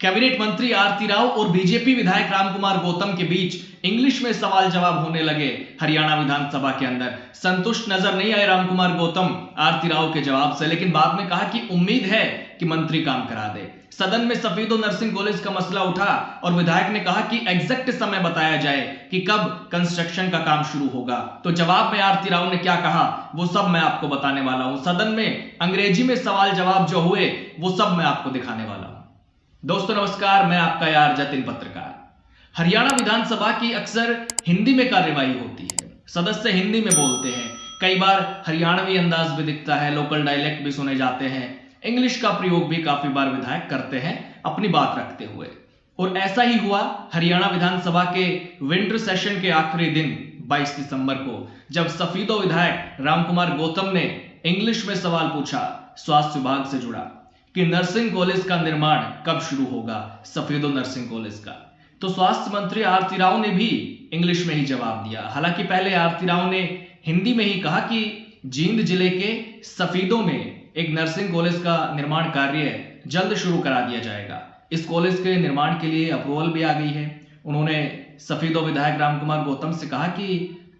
Cabinet मंत्री आरती राव और BJP विधायक रामकुमार गौतम के बीच इंग्लिश में सवाल जवाब होने लगे। हरियाणा विधानसभा के अंदर संतुष्ट नजर नहीं आए रामकुमार गौतम आरती राव के जवाब से, लेकिन बाद में कहा कि उम्मीद है कि मंत्री काम करा दे। सदन में सफीदो नर्सिंग कॉलेज का मसला उठा और विधायक ने कहा कि एग्जैक्ट समय बताया जाए कि कब कंस्ट्रक्शन का काम शुरू होगा। तो जवाब में आरती राव ने क्या कहा वो सब मैं आपको बताने वाला हूं। सदन में अंग्रेजी में सवाल जवाब जो हुए वो सब मैं आपको दिखाने वाला हूं। दोस्तों नमस्कार, मैं आपका यार जतिन पत्रकार। हरियाणा विधानसभा की अक्सर हिंदी में कार्यवाही होती है, सदस्य हिंदी में बोलते हैं, कई बार हरियाणवी अंदाज भी दिखता है, लोकल डायलेक्ट भी सुने जाते हैं, इंग्लिश का प्रयोग भी काफी बार विधायक करते हैं अपनी बात रखते हुए। और ऐसा ही हुआ हरियाणा विधानसभा के विंटर सेशन के आखिरी दिन 22 दिसंबर को, जब सफीदो विधायक रामकुमार गौतम ने इंग्लिश में सवाल पूछा स्वास्थ्य विभाग से जुड़ा कि नर्सिंग कॉलेज का निर्माण कब शुरू होगा, सफीदो नर्सिंग कॉलेज का। तो स्वास्थ्य मंत्री आरती राव ने भी इंग्लिश में ही जवाब दिया। हालांकि पहले आरती राव ने हिंदी में ही कहा कि जींद जिले के सफीदो में एक नर्सिंग कॉलेज का निर्माण कार्य जल्द शुरू करा दिया जाएगा। इस कॉलेज के निर्माण के लिए अप्रूवल भी आ गई है। उन्होंने सफीदो विधायक रामकुमार गौतम से कहा कि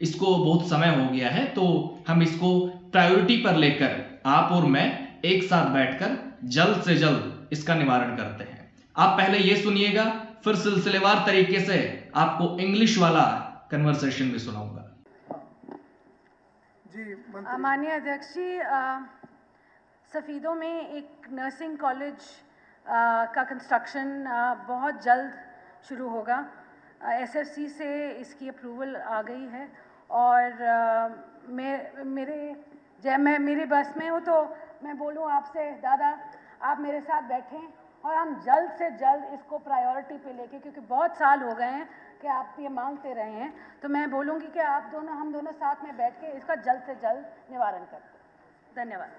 इसको बहुत समय हो गया है, तो हम इसको प्रायोरिटी पर लेकर आप और मैं एक साथ बैठकर जल्द से जल्द इसका निवारण करते हैं। आप पहले ये सुनिएगा, फिर सिलसिलेवार तरीके से आपको इंग्लिश वाला कन्वर्सेशन भी सुनाऊंगा। जी माननीय अध्यक्ष जी, सफीदों में एक नर्सिंग कॉलेज का कंस्ट्रक्शन बहुत जल्द शुरू होगा। एसएफसी से इसकी अप्रूवल आ गई है और मैं मेरी बस में हूँ, तो मैं बोलूँ आपसे दादा आप मेरे साथ बैठें और हम जल्द से जल्द इसको प्रायोरिटी पे लेके, क्योंकि बहुत साल हो गए हैं कि आप ये मांगते रहे हैं, तो मैं बोलूँगी कि हम दोनों साथ में बैठ के इसका जल्द से जल्द निवारण करते हैं। धन्यवाद।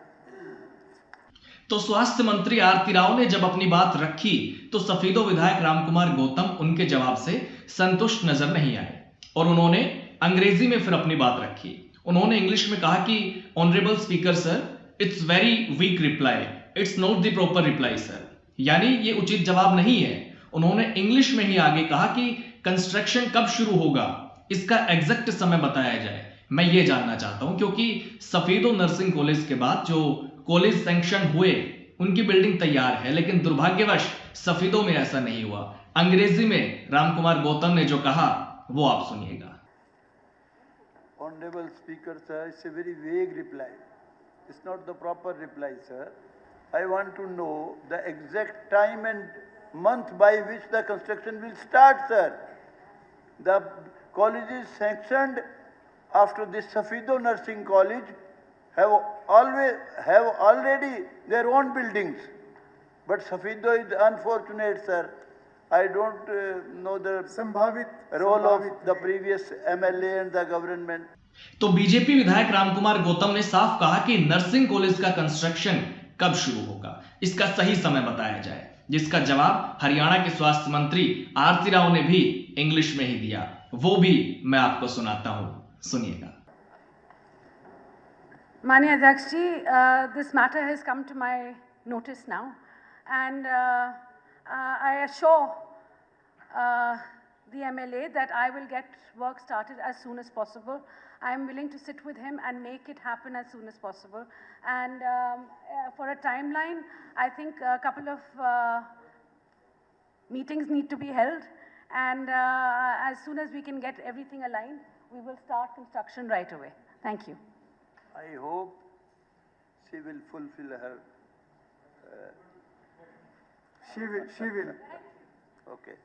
तो स्वास्थ्य मंत्री आरती राव ने जब अपनी बात रखी तो सफीदो विधायक रामकुमार गौतम उनके जवाब से संतुष्ट नजर नहीं आए और उन्होंने अंग्रेजी में फिर अपनी बात रखी। उन्होंने इंग्लिश में कहा कि honourable speaker sir, it's very weak reply, it's not the proper reply sir, यानी ये उचित जवाब नहीं है। उन्होंने इंग्लिश में ही आगे कहा कि कंस्ट्रक्शन कब शुरू होगा, इसका एग्जैक्ट समय बताया जाए, मैं ये जानना चाहता हूं, क्योंकि सफीदो नर्सिंग कॉलेज के बाद जो कॉलेज सैंक्शन हुए उनकी बिल्डिंग तैयार है, लेकिन दुर्भाग्यवश सफीदो में ऐसा नहीं हुआ। अंग्रेजी में रामकुमार गौतम ने जो कहा वो आप सुनिएगा। Honorable Speaker sir, it's a very vague reply. It's not the proper reply, sir. I want to know the exact time and month by which the construction will start, sir. The college is sanctioned after this Safedo Nursing College have already their own buildings. But Safedo is unfortunate, sir. I don't know the role of the previous MLA and the government. तो BJP विधायक रामकुमार गौतम ने साफ कहा कि nursing college का construction कब शुरू होगा, इसका सही समय बताया जाए, जिसका जवाब हरियाणा के स्वास्थ्य मंत्री आरती राव ने भी इंग्लिश में ही दिया। वो भी मैं आपको सुनाता हूं, सुनिएगा। माननीय अध्यक्ष जी, this matter has come to my notice now and I assure the MLA that I will get work started as soon as possible. I am willing to sit with him and make it happen as soon as possible. And for a timeline, I think a couple of meetings need to be held. And as soon as we can get everything aligned, we will start construction right away. Thank you. I hope she will fulfill her. She will. Okay.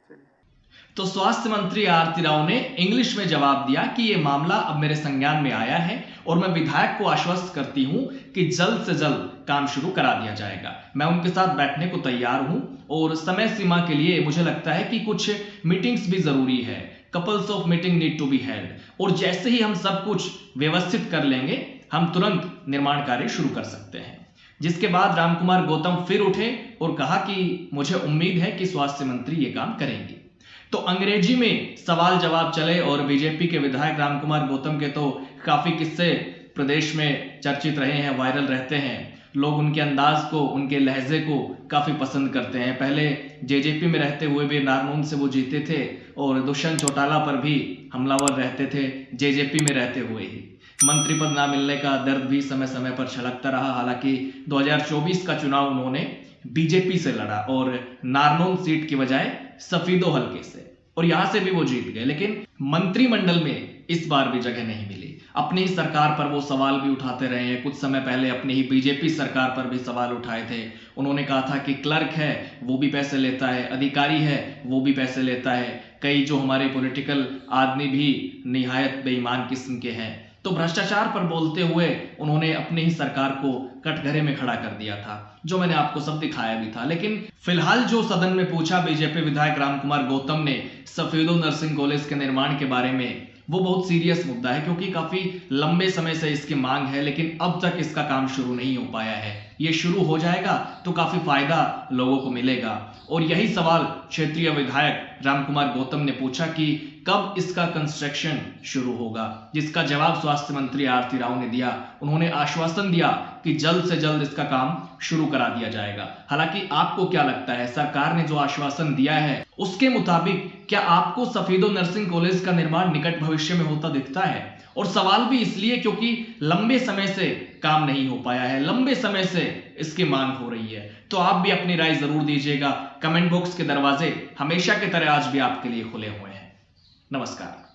तो स्वास्थ्य मंत्री आरती राव ने English में जवाब दिया कि यह मामला अब मेरे संज्ञान में आया है और मैं विधायक को आश्वस्त करती हूं कि जल्द से जल्द काम शुरू करा दिया जाएगा। मैं उनके साथ बैठने को तैयार हूं और समय सीमा के लिए मुझे लगता है कि कुछ मीटिंग्स भी जरूरी है। Couples of meeting need to be held, और जैसे ही हम सब कुछ व्यवस्थित कर लेंगे हम तुरंत निर्माण कार्य शुरू कर सकते हैं। जिसके बाद रामकुमार गौतम फिर उठे और कहा कि मुझे उम्मीद है कि स्वास्थ्य मंत्री ये काम करेंगे। तो अंग्रेजी में सवाल जवाब चले और बीजेपी के विधायक रामकुमार गौतम के तो काफी किस्से प्रदेश में चर्चित रहे हैं, वायरल रहते हैं। लोग उनके अंदाज को, उनके लहजे को काफ़ी पसंद करते हैं। पहले जेजेपी में रहते हुए भी नारनौंद से वो जीते थे और दुष्यंत चौटाला पर भी हमलावर रहते थे जेजेपी में रहते हुए ही। मंत्री पद ना मिलने का दर्द भी समय समय पर छलकता रहा। हालांकि 2024 का चुनाव उन्होंने बीजेपी से लड़ा और नारनौंद सीट की बजाय सफीदो हल्के से, और यहां से भी वो जीत गए। लेकिन मंत्रिमंडल में इस बार भी जगह नहीं मिली। अपनी ही सरकार पर वो सवाल भी उठाते रहे हैं। कुछ समय पहले अपनी ही बीजेपी सरकार पर भी सवाल उठाए थे। उन्होंने कहा था कि क्लर्क है वो भी पैसे लेता है, अधिकारी है वो भी पैसे लेता है, कई जो हमारे पॉलिटिकल आदमी भी निहायत बेईमान किस्म के हैं। तो भ्रष्टाचार पर बोलते हुए उन्होंने अपनी ही सरकार को कटघरे में खड़ा कर दिया था, जो मैंने आपको सब दिखाया भी था। लेकिन फिलहाल जो सदन में पूछा बीजेपी विधायक रामकुमार गौतम ने सफीदो नर्सिंग कॉलेज के निर्माण के बारे में, वो बहुत सीरियस मुद्दा है क्योंकि काफी लंबे समय से इसकी मांग है, लेकिन अब तक इसका काम शुरू नहीं हो पाया है। ये शुरू हो जाएगा तो काफी फायदा लोगों को मिलेगा। और यही सवाल क्षेत्रीय विधायक रामकुमार गौतम ने पूछा कि कब इसका कंस्ट्रक्शन शुरू होगा, जिसका जवाब स्वास्थ्य मंत्री आरती राव ने दिया। उन्होंने आश्वासन दिया कि जल्द से जल्द इसका काम शुरू करा दिया जाएगा। हालांकि आपको क्या लगता है, सरकार ने जो आश्वासन दिया है उसके मुताबिक क्या आपको सफीदो नर्सिंग कॉलेज का निर्माण निकट भविष्य में होता दिखता है? और सवाल भी इसलिए क्योंकि लंबे समय से काम नहीं हो पाया है, लंबे समय से इसकी मांग हो रही है। तो आप भी अपनी राय जरूर दीजिएगा। कमेंट बॉक्स के दरवाजे हमेशा की तरह आज भी आपके लिए खुले हुए हैं। नमस्कार।